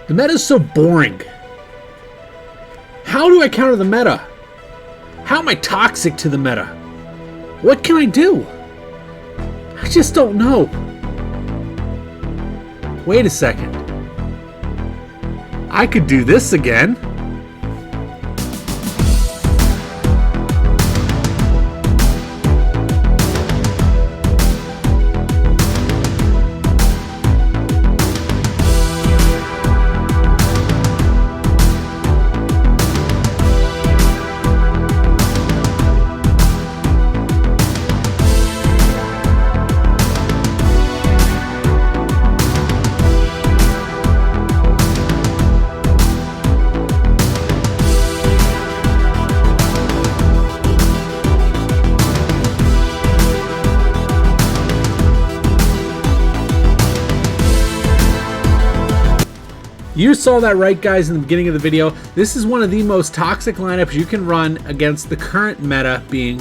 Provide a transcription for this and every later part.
The meta is so boring. How do I counter the meta? How am I toxic to the meta? What can I do? I just don't know. Wait a second. I could do this again. You saw that right, guys, in the beginning of the video. This is one of the most toxic lineups you can run against the current meta being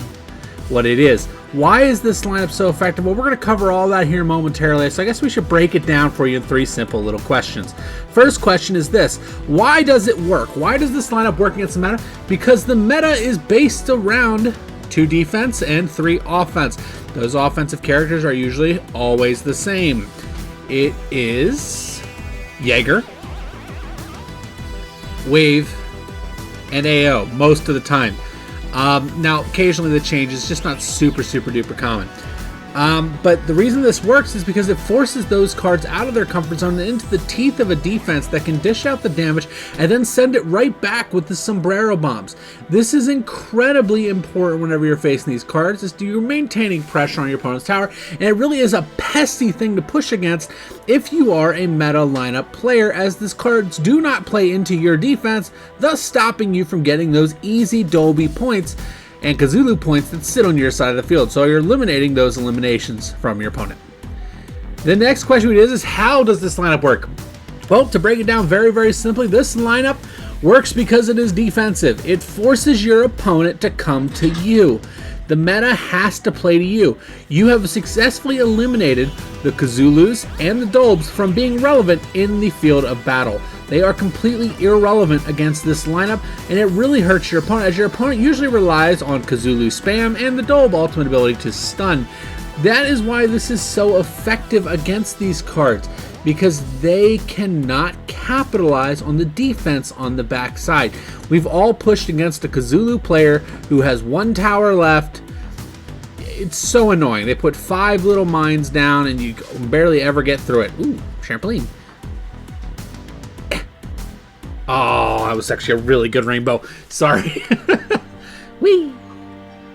what it is. Why is this lineup so effective? Well, we're going to cover all that here momentarily, so I guess we should break it down for you in 3 simple little questions. First question is this: why does it work? Why does this lineup work against the meta? Because the meta is based around 2 defense and 3 offense. Those offensive characters are usually always the same. It is Jaeger, Wave, and AO most of the time. Now, occasionally the change is just not super duper common. But the reason this works is because it forces those cards out of their comfort zone and into the teeth of a defense that can dish out the damage and then send it right back with the sombrero bombs. This is incredibly important whenever you're facing these cards, as you're maintaining pressure on your opponent's tower, and it really is a pesky thing to push against if you are a meta lineup player, as these cards do not play into your defense, thus stopping you from getting those easy Dolby points and Cthulhu points that sit on your side of the field. So you're eliminating those eliminations from your opponent. The next question is how does this lineup work? Well, to break it down very simply, this lineup works because it is defensive. It forces your opponent to come to you. The meta has to play to you. You have successfully eliminated the Cthulhus and the Dolbs from being relevant in the field of battle. They are completely irrelevant against this lineup, and it really hurts your opponent, as your opponent usually relies on Cthulhu spam and the Dolb ultimate ability to stun. That is why this is so effective against these cards, because they cannot capitalize on the defense on the backside. We've all pushed against a Cthulhu player who has 1 tower left. It's so annoying. They put 5 little mines down and you barely ever get through it. Ooh, trampoline. Oh, that was actually a really good rainbow. Sorry. Whee!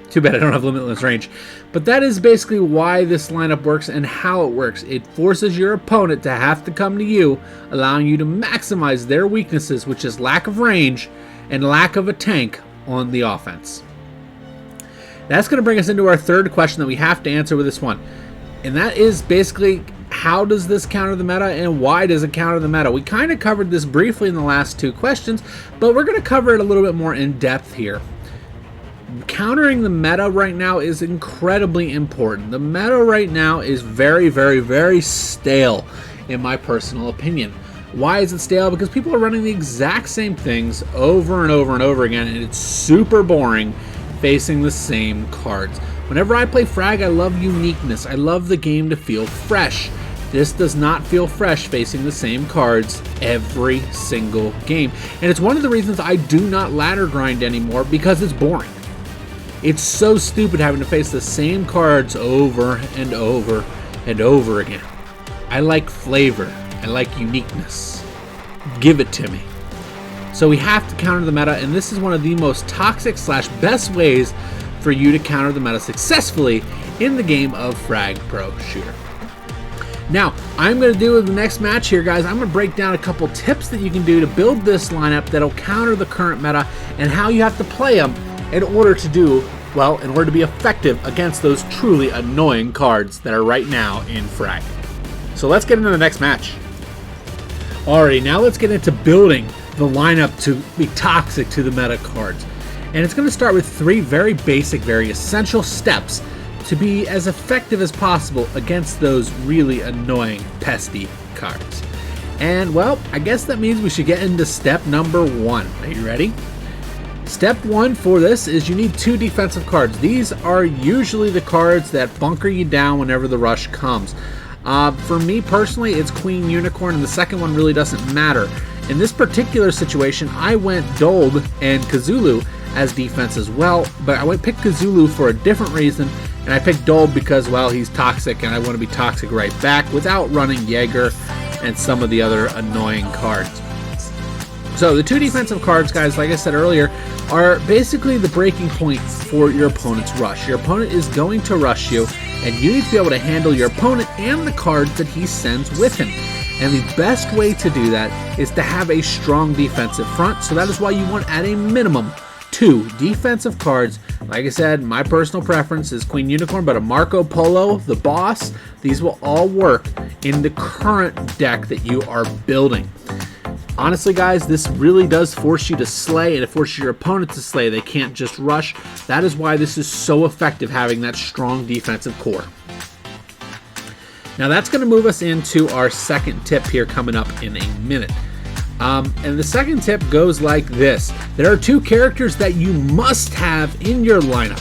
Too bad I don't have limitless range. But that is basically why this lineup works and how it works. It forces your opponent to have to come to you, allowing you to maximize their weaknesses, which is lack of range and lack of a tank on the offense. That's going to bring us into our third question that we have to answer with this one. And that is basically, how does this counter the meta and why does it counter the meta? We kind of covered this briefly in the last 2 questions, but we're going to cover it a little bit more in depth here. Countering the meta right now is incredibly important. The meta right now is very stale, in my personal opinion. Why is it stale? Because people are running the exact same things over and over again, and it's super boring facing the same cards. Whenever I play Frag, I love uniqueness. I love the game to feel fresh. This does not feel fresh facing the same cards every single game. And it's one of the reasons I do not ladder grind anymore, because it's boring. It's so stupid having to face the same cards over and over again. I like flavor. I like uniqueness. Give it to me. So we have to counter the meta, and this is one of the most toxic / best ways for you to counter the meta successfully in the game of FRAG Pro Shooter. Now, I'm going to do the next match here, guys. I'm going to break down a couple tips that you can do to build this lineup that'll counter the current meta and how you have to play them in order to do, well, in order to be effective against those truly annoying cards that are right now in Frag. So let's get into the next match. Alrighty, now let's get into building the lineup to be toxic to the meta cards. And it's going to start with 3 very basic, very essential steps to be as effective as possible against those really annoying, pesky cards. And, well, I guess that means we should get into step number 1. Are you ready? Step 1 for this is you need 2 defensive cards. These are usually the cards that bunker you down whenever the rush comes. For me personally, it's Queen Unicorn, and the second one really doesn't matter. In this particular situation, I went Dold and Cthulhu as defense as well, but I picked Cthulhu for a different reason, and I picked Dold because, well, he's toxic, and I want to be toxic right back without running Jaeger and some of the other annoying cards. So the 2 defensive cards, guys, like I said earlier, are basically the breaking point for your opponent's rush. Your opponent is going to rush you, and you need to be able to handle your opponent and the cards that he sends with him. And the best way to do that is to have a strong defensive front, so that is why you want, at a minimum, 2 defensive cards. Like I said, my personal preference is Queen Unicorn, but a Marco Polo, the boss, these will all work in the current deck that you are building. Honestly, guys, this really does force you to slay, and it forces your opponent to slay. They can't just rush. That is why this is so effective, having that strong defensive core. Now, that's going to move us into our second tip here coming up in a minute. And the second tip goes like this. There are 2 characters that you must have in your lineup.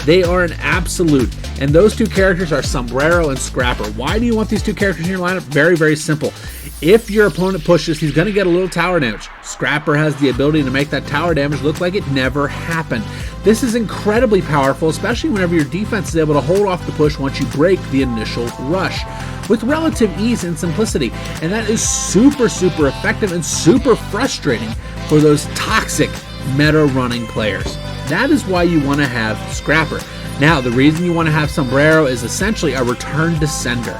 They are an absolute, and those 2 characters are Sombrero and Scrapper. Why do you want these 2 characters in your lineup? Very, very simple. If your opponent pushes, he's going to get a little tower damage. Scrapper has the ability to make that tower damage look like it never happened. This is incredibly powerful, especially whenever your defense is able to hold off the push once you break the initial rush with relative ease and simplicity. And that is super, super effective and super frustrating for those toxic meta running players. That is why you want to have Scrapper. Now, the reason you want to have Sombrero is essentially a return descender.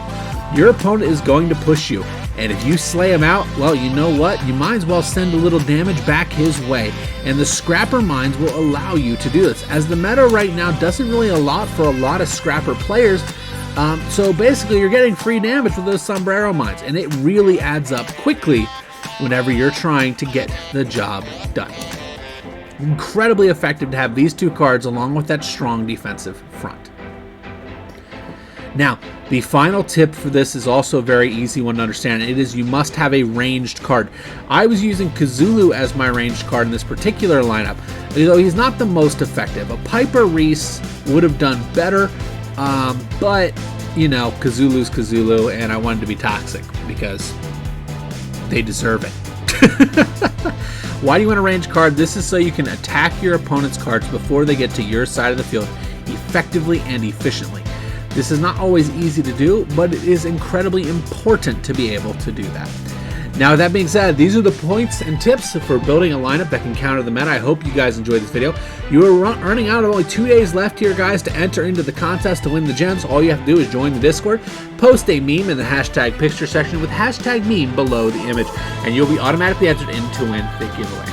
Your opponent is going to push you, and if you slay him out, well, you know what? You might as well send a little damage back his way, and the Scrapper mines will allow you to do this, as the meta right now doesn't really allow for a lot of Scrapper players. So basically, you're getting free damage with those Sombrero mines, and it really adds up quickly whenever you're trying to get the job done. Incredibly effective to have these 2 cards along with that strong defensive front. Now, the final tip for this is also a very easy one to understand. It is you must have a ranged card. I was using Cthulhu as my ranged card in this particular lineup, although he's not the most effective. A Piper Reese would have done better, but, you know, Cthulhu's Cthulhu, and I wanted to be toxic because they deserve it. Why do you want a ranged card? This is so you can attack your opponent's cards before they get to your side of the field effectively and efficiently. This is not always easy to do, but it is incredibly important to be able to do that. Now, with that being said, these are the points and tips for building a lineup that can counter the meta. I hope you guys enjoyed this video. You are running out of only 2 days left here, guys, to enter into the contest to win the gems. All you have to do is join the Discord, post a meme in the hashtag picture section with hashtag meme below the image, and you'll be automatically entered in to win the giveaway.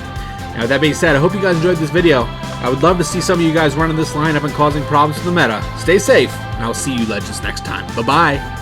Now, with that being said, I hope you guys enjoyed this video. I would love to see some of you guys running this lineup and causing problems to the meta. Stay safe, and I'll see you legends next time. Bye-bye.